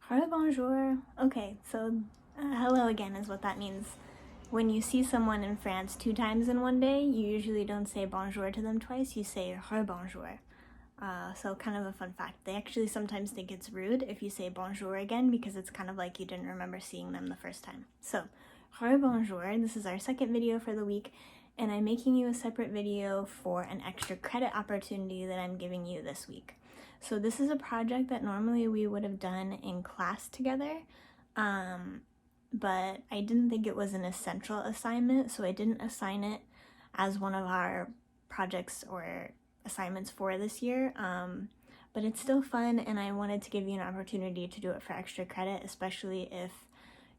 Bonjour. Okay, so hello again is what that means. When you see someone in France 2 times in one day, you usually don't say bonjour to them twice, you say bonjour. So kind of a fun fact. They actually sometimes think it's rude if you say bonjour again because it's kind of like you didn't remember seeing them the first time. So, bonjour. This is our second video for the week, and I'm making you a separate video for an extra credit opportunity that I'm giving you this week. So this is a project that normally we would have done in class together, but I didn't think it was an essential assignment, so I didn't assign it as one of our projects or assignments for this year. But it's still fun, and I wanted to give you an opportunity to do it for extra credit, especially if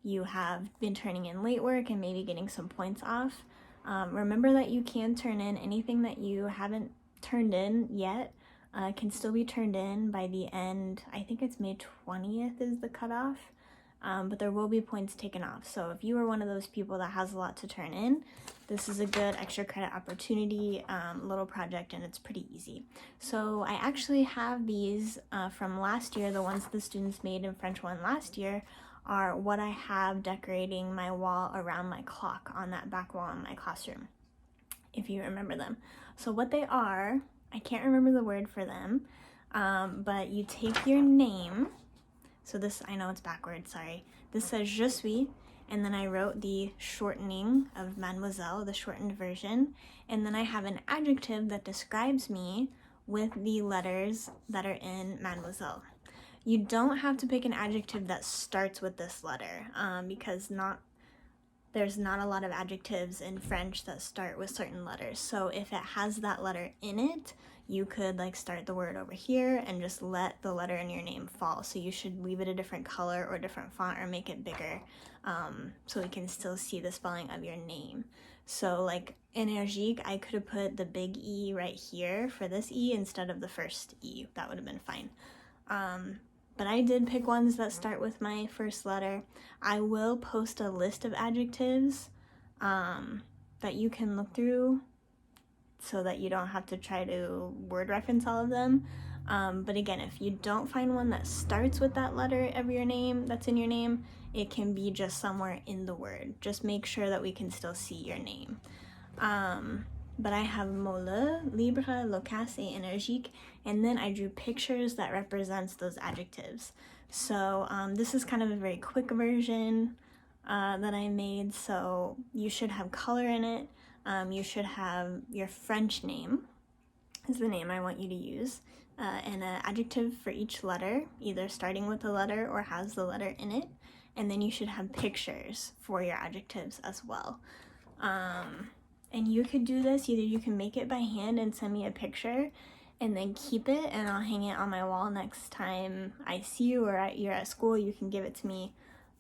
you have been turning in late work and maybe getting some points off. Remember that you can turn in anything that you haven't turned in yet. Can still be turned in by the end. I think it's May 20th is the cutoff, but there will be points taken off. So if you are one of those people that has a lot to turn in, this is a good extra credit opportunity, little project, and it's pretty easy. So I actually have these from last year. The ones the students made in French 1 last year are what I have decorating my wall around my clock on that back wall in my classroom, if you remember them. So what they are, I can't remember the word for them, but you take your name. So this, I know it's backwards, sorry. This says Je suis, and then I wrote the shortening of Mademoiselle, the shortened version, and then I have an adjective that describes me with the letters that are in Mademoiselle. You don't have to pick an adjective that starts with this letter, because there's not a lot of adjectives in French that start with certain letters. So if it has that letter in it, you could like start the word over here and just let the letter in your name fall. So you should leave it a different color or different font or make it bigger, so we can still see the spelling of your name. So like énergique, I could have put the big E right here for this E instead of the first E. That would have been fine. But I did pick ones that start with my first letter. I will post a list of adjectives that you can look through so that you don't have to try to word reference all of them. But again, if you don't find one that starts with that letter of your name that's in your name, it can be just somewhere in the word. Just make sure that we can still see your name. But I have molle, libre, loquace, et énergique, and then I drew pictures that represents those adjectives. So this is kind of a very quick version that I made, so you should have color in it. You should have your French name is the name I want you to use, and an adjective for each letter, either starting with the letter or has the letter in it, and then you should have pictures for your adjectives as well. And you could do this, either you can make it by hand and send me a picture and then keep it, and I'll hang it on my wall next time I see you or you're at school. You can give it to me,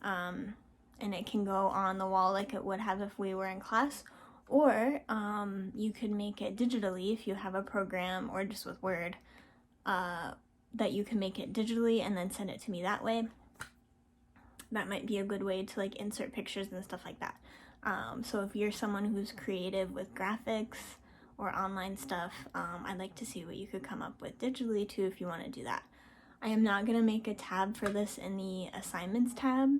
and it can go on the wall like it would have if we were in class. Or you could make it digitally if you have a program or just with Word, that you can make it digitally and then send it to me that way. That might be a good way to like insert pictures and stuff like that. So if you're someone who's creative with graphics or online stuff, I'd like to see what you could come up with digitally too if you want to do that. I am not going to make a tab for this in the assignments tab,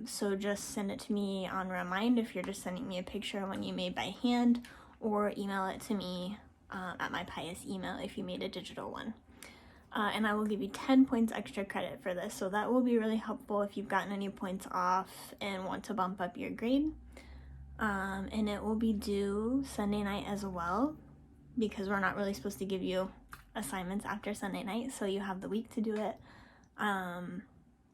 so just send it to me on Remind if you're just sending me a picture when you made by hand, or email it to me at my pious email if you made a digital one. And I will give you 10 points extra credit for this, so that will be really helpful if you've gotten any points off and want to bump up your grade. And it will be due Sunday night as well, because we're not really supposed to give you assignments after Sunday night, so you have the week to do it. And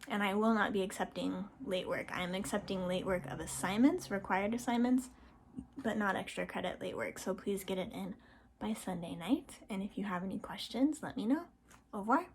I will not be accepting late work. I am accepting late work of assignments, required assignments, but not extra credit late work, so please get it in by Sunday night. And if you have any questions, let me know. Au revoir.